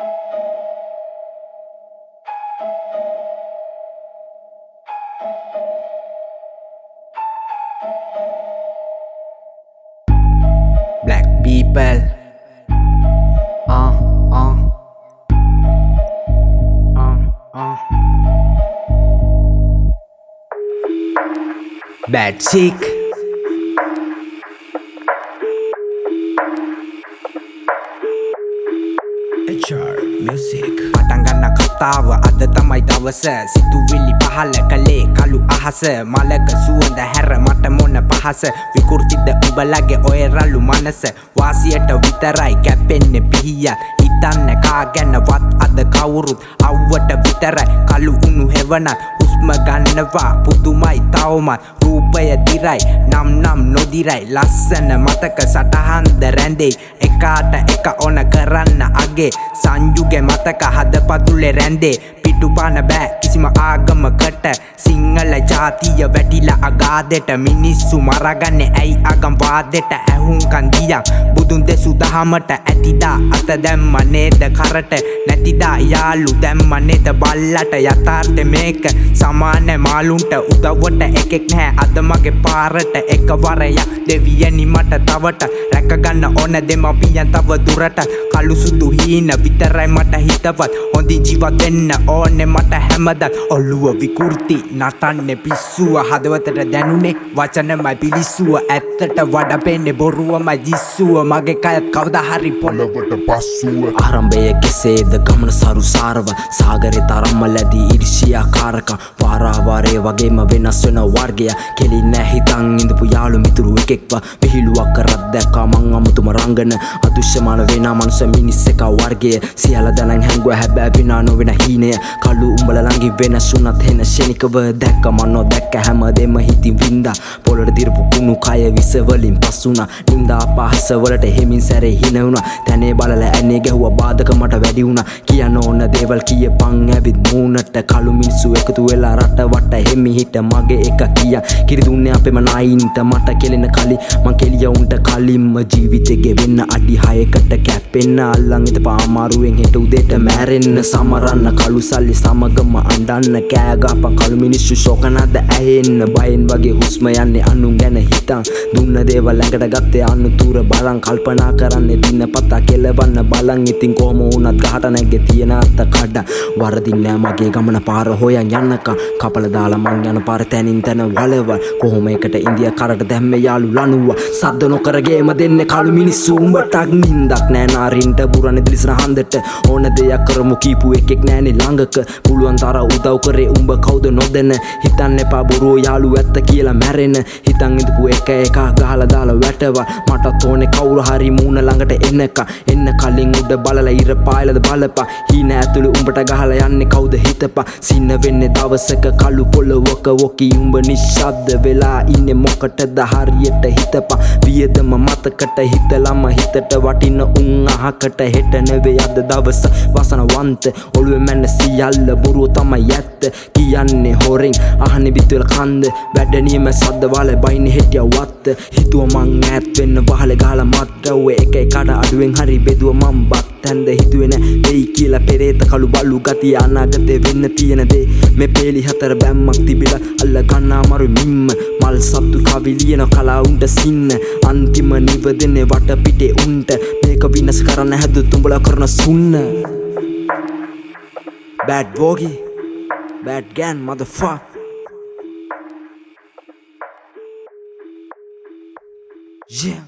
Black people. Uh, uh, Bad chick. HR music. පටන් ගන්න කතාව අද තමයි දවස සිතුවිලි පහල කලේ කළු අහස මලක සුවඳ හැර මට මොන පහස විකෘතිද උඹලගේ ඔය රළු මනස වාසියට විතරයි කැපෙන්නේ පිහිය හිතන්න කා ගැනවත් අද කවුරුත් අවුවට විතරයි කළු උණු හෙවනත් හුස්ම ගන්නවා පුදුමයි තවමත් රූපය දිරයි නම් නොදිරයි ලස්සන මතක සටහන්ද රැඳෙයි එකාට එක ඕන කරන්න අගේ සංජුගේ මතක හදපතුලේ රැඳේ පිටුපාන බෑ කිසිම ආගමකට සිංහල ජාතිය වැටිලා අගාදෙට මිනිස්සු මරගන්නේ ඇයි ආගම් වාදෙට ඇහුම්කන් දියම් බුදුන් දෙසු දහමට ඇතිදා අත දැම්ම නේද කරට නැතිදා යාළු දැම්ම නේද බල්ලට යථාර්ථය මේක සමාන මාළුන්ට උදව්වට එකෙක් නැහැ අද මගේ පාරට එකවරයක් දෙවියනි මට තවට රැකගන්න ඕන දෙමපියන් තව දුරට කළු සුදු හීන විතරයි මට හිතවත් හොඳින් ජීවත් වෙන්න ඕනේ මට හැමදාත් ඔළුව විකෘති නටන්නේ පිස්සුව හදවතට දැනුනේ වචනමයි පිලිස්සුව ඇත්තට වඩා පෙන්නේ බොරුවමයි දිස්සුව මගේ කයත් කවදා හරි පොළවට පස්සුව ආරම්භය කෙසේද ගමන සරු සාරව සාගරේ තරම්ම ලැබී ඉරිසියාකාරක පාරාවාරේ වගේම වෙනස් වෙන වර්ගය කෙලින්නේ හිතන් ඉඳපු යාළු මිතුරු එකෙක්ව විහිළුවක් කරත් දැක්කා මං අමුතුම රංගන අදුෂ්‍යමාන වෙන මනුස්ස මිනිස් එක වර්ගය සියල්ල දැනන් හැංගුව හැබැයි විනා නොවෙන හීනය කළු උඹල ළඟින් වෙනස් වුණත් හෙන ශනිකව දැක්ක මන් නොදැක්ක හැමදේම හිතින් වින්දා පොළොට දිරපු කුණු කය විස වලින් පස් වුණා නින්දා පහස වලට හිමින් සැරේ හින වුණා තැනේ බලලා ඇනේ ගැහුවා බාධක මට වැඩි වුණා කියන්න ඕන දේවල් කියපන් ඇවිත් මූණට කළු මිනිස්සු එකතු වෙලා රට වට හෙමි හිට මගේ එක කියා කිරි දුන්නේ අපේම නායින්ට මට කෙලෙන කලි මං කෙලිය උන්ට කලින්ම ජීවිතේ ගෙවෙන්න අඩි 6කට කැපෙන්න අල්ලන් ඉතපා අමාරුවෙන් හෙට උදේට මැරෙන්න සමරන්න කළු සල්ලි සමගම අඬන්න කෑ ගහපන් කළු මිනිස්සු ෂොක නද ඇහෙන්න බයෙන් වගේ හුස්ම යන්නේ අනුන් ගැන හිතන් දුන්න දේවල් ළඟට ගත්තේ අනුතුර බලන් කල්පනා කරන්නේ දිනපතා කෙලවන්න බලන් ඉතින් කොහම වුණත් ගහට නැග්ගේ තියෙන අත්ත කඩ වරදින්නේ මගේ ගමන පාර හොයන් යන්නකම් කපල දාලා මං යන පාර තැනින් තැන වලවල් කොහොම එකට ඉන්දියා කරට දැම්මේ යාළු ලනුව සද්ද නොකර ගේම දෙන්නේ කළු මිනිස්සු උඹටක් නින්දක් නෑ නාරින්ට බුරන්නේ දිලිසන හන්දට ඕන දෙයක් කරමු කීපු එකෙක් නෑනේ ළඟක පුළුවන් තරම් උදව් කරේ උඹ කවුද නොදැන හිතන්න එපා බොරුව යාළු ඇත්ත කියලා මැරෙන හිතන් ඉඳපු එක ගහලා දාලා වැටවා මටත් ඕනේ කවුරු හරි මූණ ළඟට එන්න කලින් උඩ බලලා ඉර පායලද බලපා හීන ඇතුළේ උඹට ගහලා යන්නේ කවුද හිතපා සින්න වෙන්නේ දවසක කළු පොළවක වොකි උඹ නිශ්ශබ්ද වෙලා ඉන්නේ මොකටද හරියට හිතපා වියදම මතකට හිතලම හිතට වටින උන් අහකට හෙට නෙවෙයි අද දවස වසනවන්ත ඔළුවේ මැන්න සියල්ල බොරුව තමයි ඇත්ත කියන්නේ හොරෙන් අහන්නේ බිත්වල කන්ද වැඩනියම සද්ද වල බයින්නේ හෙටිය වත්ත හිතුව මං ඈත් වෙන්න වහල ගහලා මත්ත ඔය එක එකට අඩුවෙන් හරි බෙදුව මං බත් හැන්ද හිතුවේ නෑ වෙයි කියලා පෙරේත කළු බලු ගතිය අනාගතේ වෙන්න තියෙන දේ මේ පේලි හතර බැම්මක් තිබිලා අල්ල ගන්නා මරු මිම්ම මල් සත්තු කවි ලියන කලාවුන්ට සින්න අන්තිම නිවදනේ වට පිටේ උන්ට මේක විනාශ කරන්න හැදු තුඹලා කරන සුන්න Bad Bogey Bad Gang motherfucker Yeah